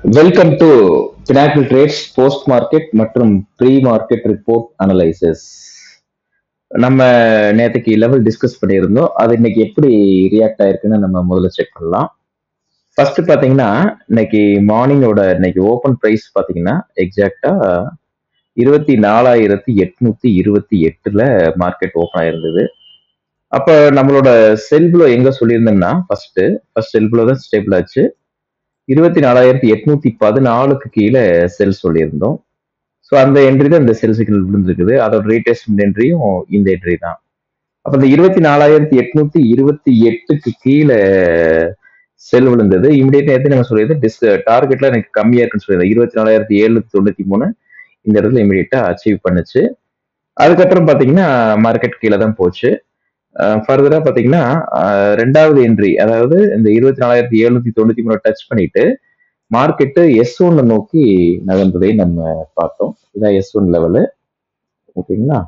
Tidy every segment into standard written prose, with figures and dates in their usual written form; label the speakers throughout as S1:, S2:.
S1: Welcome to Pinnacle Trades post market மற்றும் pre market report analysis. நம்ம நேற்றுக்கு level discuss பண்ணியிருந்தோம். அது இன்னைக்கு எப்படி ரியாக்ட் ஆயிருக்குன்னு நம்ம முதல்ல செக் பண்ணலாம். ஃபர்ஸ்ட் பாத்தீங்கன்னா இன்னைக்கு மார்னிங்கோட இன்னைக்கு ஓப்பன் பிரைஸ் பாத்தீங்கன்னா எக்ஸாக்டா 24,828 மார்க்கெட் ஓப்பன் ஆயிருந்தது. அப்ப நம்மளோட செல்புல எங்க சொல்லியிருந்தோம்னா ஃபர்ஸ்ட் செல்புல தான் ஸ்டேபிள் ஆச்சு. 24,814க்கு கீழே செல் சொல்லியிருந்தோம். ஸோ அந்த என்ட்ரி தான் இந்த செல் சிக்னல் விழுந்திருக்குது. அதோட ரீடெஸ்ட்மெண்ட் என்ட்ரியும் இந்த என்ட்ரி தான். அப்ப இந்த 24,828க்கு கீழே செல் விழுந்தது. இமிடியேட் நேரத்தை நம்ம சொல்லியது டார்கெட்ல எனக்கு கம்மியா இருக்குன்னு சொல்லியிருந்தேன். 24,793 இந்த இடத்துல இமிடியேட்டா அச்சீவ் பண்ணுச்சு. அதுக்கப்புறம் பாத்தீங்கன்னா மார்க்கெட் கீழே தான் போச்சு. ஃபர்தரா பாத்தீங்கன்னா ரெண்டாவது என்ட்ரி, அதாவது இந்த 24,793 டச் பண்ணிட்டு மார்க்கெட்டு S1 நோக்கி நகர்ந்ததை நம்ம பார்த்தோம். இதான் S1 லெவலு. ஓகேங்களா?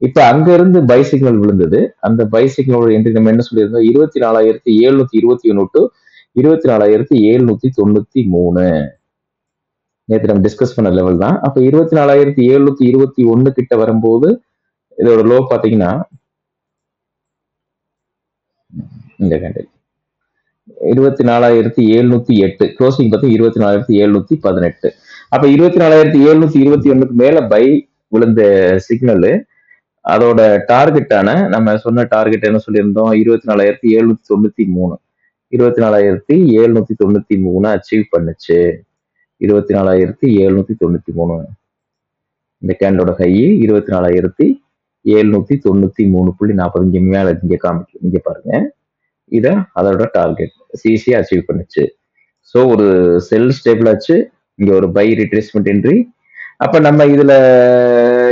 S1: இப்ப அங்க இருந்து பை சிக்னல் விழுந்தது. அந்த பை சிக்னலோட என்ட்ரி நம்ம என்ன சொல்லியிருந்தோம்? 24,721 டு 24,793 நேற்று நம்ம டிஸ்கஸ் பண்ண லெவல் தான். அப்ப 24,721 கிட்ட வரும்போது இதோட லோ பாத்தீங்கன்னா இந்த கேண்டில் 24,708 க்ளோசிங் பார்த்து 24,718. அப்ப 24,721க்கு மேல பை விழுந்த சிக்னல் அதோட டார்கெட்டான நம்ம சொன்ன டார்கெட் என்ன சொல்லியிருந்தோம்? 24,793 24,793 அச்சீவ் பண்ணுச்சு. 24,793 இந்த கேண்டலோட ஹை 24,793.40 இங்க மேல இங்க காமிக்கும். இங்க பாருங்க, இத அதோட டார்கெட் சிசியா அச்சீவ் பண்ணுச்சு. ஸோ ஒரு செல் ஸ்டேபிள் ஆச்சு. இங்க ஒரு பை ரிட்ரேஸ்மெண்ட் என்ட்ரி. அப்ப நம்ம இதுல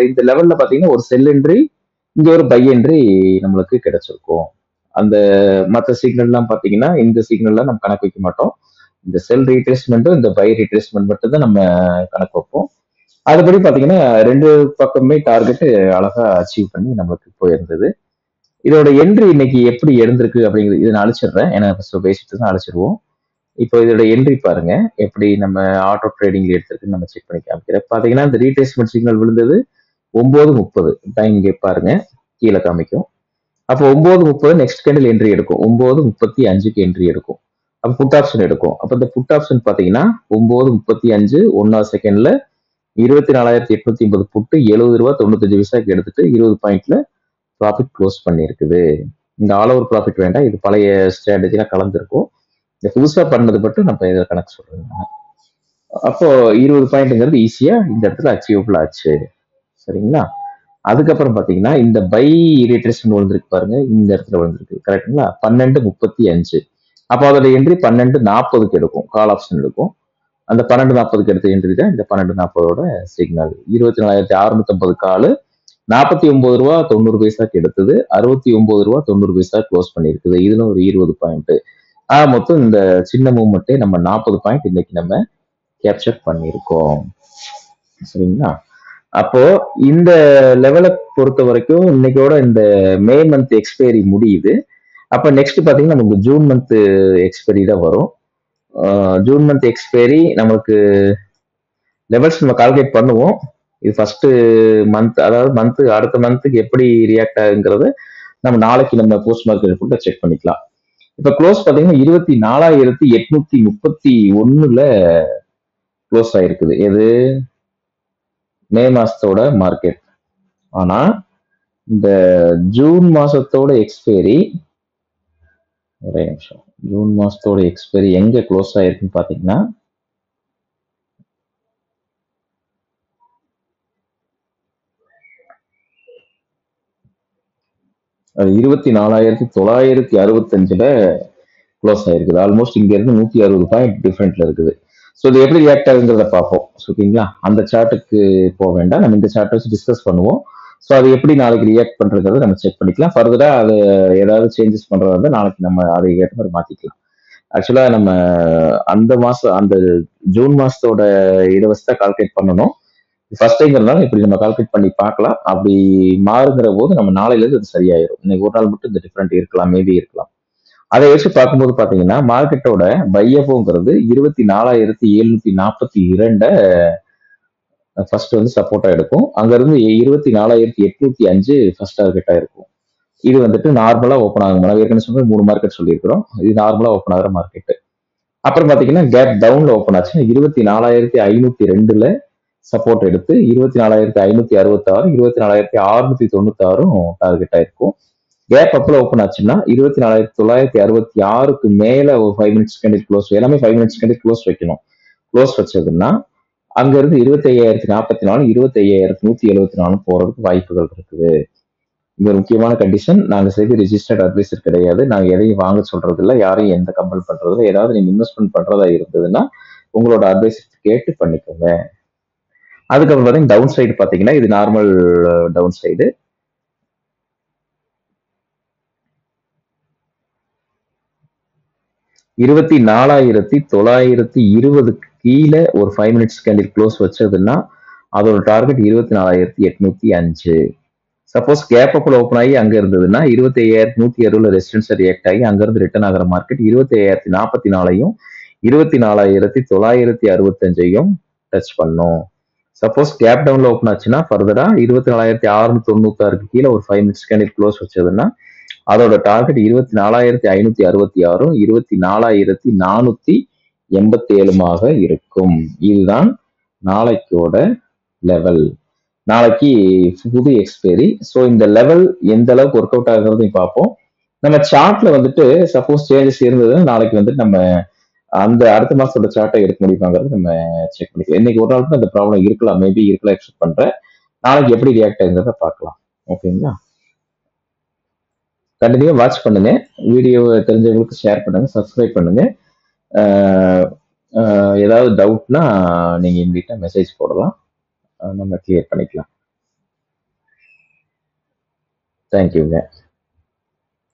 S1: இந்த லெவல்ல பாத்தீங்கன்னா ஒரு செல் என்ட்ரி, இங்க ஒரு பை என்ட்ரி நம்மளுக்கு கிடைச்சிருக்கும். அந்த மற்ற சிக்னல்லாம் பாத்தீங்கன்னா இந்த சிக்னல்லாம் நம்ம கணக்கு வைக்க மாட்டோம். இந்த செல் ரீட்ரேஸ்மெண்ட்டும் இந்த பை ரீட்ரேஸ்மெண்ட் மட்டும் தான் நம்ம கணக்கு வைப்போம். அதுபடி பாத்தீங்கன்னா ரெண்டு பக்கமே டார்கெட் அழகா அச்சீவ் பண்ணி நம்மளுக்கு போயிருந்தது. இதோட என்ட்ரி இன்னைக்கு எப்படி இருந்திருக்கு அப்படிங்கிறது இதை நான் அழிச்சிடுறேன். ஏன்னா பேசிட்டு தான் அழிச்சிருவோம். இப்போ இதோட என்ட்ரி பாருங்க, எப்படி நம்ம ஆட்டோ ட்ரேடிங்ல எடுத்துருக்கு நம்ம செக் பண்ணி காமிக்கிறேன். பாத்தீங்கன்னா இந்த ரீட்ரேஸ்மெண்ட் சிக்னல் விழுந்தது 9:30 டைம் இங்கே பாருங்க, கீழே காமிக்கும். அப்போ 9:30 நெக்ஸ்ட் கேண்டில் என்ட்ரி எடுக்கும். 9:35க்கு என்ட்ரி எடுக்கும். அப்போ புட் ஆப்ஷன் எடுக்கும். அப்போ இந்த புட் ஆப்ஷன் பாத்தீங்கன்னா 9:35 1வது செகண்ட்ல 24,850 புட்டு ₹70.95 எடுத்துட்டு 20 பாயிண்ட்ல ப்ராஃபிட் க்ளோஸ் பண்ணியிருக்குது. இந்த ஆல் ஓவர் ப்ராஃபிட் வேண்டாம், இது பழைய ஸ்ட்ராட்டஜிலாம் கலந்துருக்கும். இந்த புதுசா பண்ணது மட்டும் நம்ம இதை கணக்கு சொல்றேன். அப்போ 20 பாயிண்ட்ங்கிறது ஈஸியா இந்த இடத்துல அச்சீவபிள் ஆச்சு. சரிங்களா? அதுக்கப்புறம் பாத்தீங்கன்னா இந்த பை ரீட்ரேஸ்மெண்ட் விழுந்திருக்கு பாருங்க, இந்த இடத்துல விழுந்திருக்கு. கரெக்டுங்களா? 12:35. அப்போ அதோட என்ட்ரி 12:40க்கு எடுக்கும். கால் ஆப்ஷன் எடுக்கும். அந்த 12:40க்கு எடுத்த என்ட்ரி தான் இந்த 12:40ஓட சிக்னல். 24,650 காலு ₹49.90 எடுத்தது. ₹69.90 க்ளோஸ் பண்ணிருக்குது. இதுல ஒரு 20 பாயிண்ட். மொத்தம் இந்த சின்ன மூவ்மெண்ட்டே நம்ம 40 பாயிண்ட் இன்னைக்கு நம்ம கேப்சர் பண்ணியிருக்கோம். சரிங்களா? அப்போ இந்த லெவலை பொறுத்த வரைக்கும் இன்னைக்கோட இந்த மே மந்த் எக்ஸ்பைரி முடியுது. அப்ப நெக்ஸ்ட் பாத்தீங்கன்னா நமக்கு ஜூன் மந்த் எக்ஸ்பைரி தான் வரும். ஜூன் மந்த் எக்ஸ்பைரி நமக்கு லெவல்ஸ் நம்ம கால்குலேட் பண்ணுவோம். இது ஃபர்ஸ்ட் மந்த், அதாவது மந்த் அடுத்த மந்த்துக்கு எப்படி ரியாக்ட் ஆகுங்கிறத நம்ம நாளைக்கு நம்ம போஸ்ட் மார்க்கெட் ரிப்போர்ட்டை செக் பண்ணிக்கலாம். இப்ப க்ளோஸ் பாத்தீங்கன்னா 24,831 க்ளோஸ் ஆயிருக்குது. எது? மே மாசத்தோட மார்க்கெட். ஆனா இந்த ஜூன் மாசத்தோட எக்ஸ்பைரி, ஒரே நிமிஷம், ஜூன் மாசத்தோட எக்ஸ்பைரி எங்க க்ளோஸ் ஆயிருக்குன்னு பாத்தீங்கன்னா அது 24,965 க்ளோஸ் ஆயிருக்குது. ஆல்மோஸ்ட் இங்க இருந்து 160 பாயிண்ட் டிஃபரெண்ட்ல இருக்குது. ஸோ இது எப்படி ரியாக்ட் ஆகுங்கிறத பார்ப்போம். ஓகேங்களா? அந்த சார்ட்டுக்கு போக வேண்டாம், நம்ம இந்த சார்ட்டை வச்சு டிஸ்கஸ் பண்ணுவோம். ஸோ அது எப்படி நாளைக்கு ரியாக்ட் பண்றதை நம்ம செக் பண்ணிக்கலாம். ஃபர்தரா அது ஏதாவது சேஞ்சஸ் பண்றதா இருந்தால் நாளைக்கு நம்ம அதை ஏற்ற மாதிரி மாத்திக்கலாம். ஆக்சுவலா நம்ம அந்த மாசம் அந்த ஜூன் மாசத்தோட இதை வச்சு தான் கால்குலேட் பண்ணணும். ஃபர்ஸ்ட் டைம்ங்கிறதுனால இப்படி நம்ம கால்குலேட் பண்ணி பார்க்கலாம். அப்படி மாறுங்கிற போது நம்ம நாளையில இருந்து அது சரியாயிரும். இன்னைக்கு ஒரு நாள் மட்டும் இந்த டிஃபரெண்ட் இருக்கலாம், மேபி இருக்கலாம். அதை வச்சு பார்க்கும்போது பாத்தீங்கன்னா மார்க்கெட்டோட பையப்போங்கிறது 24,742 ஃபர்ஸ்ட் வந்து சப்போர்ட்டா எடுக்கும். அங்க இருந்து 24,805 ஃபர்ஸ்ட் டார்கெட்டா இருக்கும். இது வந்துட்டு நார்மலா ஓப்பன் ஆகும். நான் ஏற்கனவே சொன்ன 3 மார்க்கெட் சொல்லியிருக்கிறோம். இது நார்மலா ஓப்பன் ஆகிற மார்க்கெட். அப்புறம் பாத்தீங்கன்னா கேப் டவுன்ல ஓப்பன் ஆச்சுன்னா 24,502ல சப்போர்ட் எடுத்து 24,566 24,696 டார்கெட்டா இருக்கும். கேப் அப்ல ஓப்பன் ஆச்சுன்னா 24,966க்கு மேல ஒரு 5 மினிட்ஸ் கேண்டில் க்ளோஸ், எல்லாமே 5 மினிட்ஸ் கேண்டில் க்ளோஸ் வைக்கணும். க்ளோஸ் வச்சதுன்னா அங்க இருந்து 25,044 25,174 போறதுக்கு வாய்ப்புகள் இருக்குது. இது ஒரு முக்கியமான கண்டிஷன். நாங்க செய்து ரிஜிஸ்டர்ட் அட்வைசர் கிடையாது. நாங்க எதையும் வாங்க சொல்றது இல்ல. யாரையும் எந்த கம்பல் பண்றது இல்ல. ஏதாவது நீங்க இன்வெஸ்ட்மெண்ட் பண்றதா இருந்ததுன்னா உங்களோட அட்வைசர் கேட்டு பண்ணிக்கோங்க. அதுக்கப்புறம் பாத்தீங்கன்னா டவுன் சைடு பாத்தீங்கன்னா இது நார்மல் டவுன் சைடு. $24,920 கீழே ஒரு 5 மினிட்ஸ் கேண்டில் க்ளோஸ் வச்சதுன்னா அதோட டார்கெட் 24,805. சப்போஸ் கேப் அப்ல ஓப்பன் ஆகி அங்க இருந்ததுன்னா 25,160 ரெசிஸ்டன்ஸ் ரியாக்ட் ஆகி அங்க இருந்து ரிட்டர்ன் ஆகிற மார்க்கெட் 25,044ஐயும் 24,965ஐயும் டச் பண்ணும். சப்போஸ் கேப் டவுன்ல ஓப்பன் ஆச்சுன்னா ஃபர்தரா 24,696க்கு கீழே ஒரு 5 மினிட்ஸ் கேண்டில் க்ளோஸ் வச்சதுன்னா அதோட டார்கெட் 24,566 24,487 இருக்கும். இதுதான் நாளைக்கோட லெவல். நாளைக்கு புது எக்ஸ்பைரி. ஸோ இந்த லெவல் எந்த அளவுக்கு ஒர்க் அவுட் ஆகுறதையும் பார்ப்போம். நம்ம சார்ட்ல வந்துட்டு சப்போஸ் சேஞ்சஸ் இருந்ததுன்னா நாளைக்கு வந்துட்டு நம்ம அந்த அடுத்த மாசத்தோட சார்ட்டை எடுக்க முடியுமாங்கிறது நம்ம செக் பண்ணிக்கலாம். இன்னைக்கு ஒரு நாளுக்கு அந்த ப்ராப்ளம் இருக்கலாம், மேபி இருக்கலாம் எக்ஸ்பெக்ட் பண்றேன். நாளைக்கு எப்படி ரியாக்ட் ஆகுங்கிறத பார்க்கலாம். ஓகேங்களா? கண்டினியூ வாட்ச் பண்ணுங்க. வீடியோ தெரிஞ்சவங்களுக்கு ஷேர் பண்ணுங்க, சப்ஸ்கிரைப் பண்ணுங்க. ஏதாவது டவுட்னா நீங்க எங்கிட்ட மெசேஜ் போடலாம், நம்ம கிளியர் பண்ணிக்கலாம். தேங்க்யூங்க.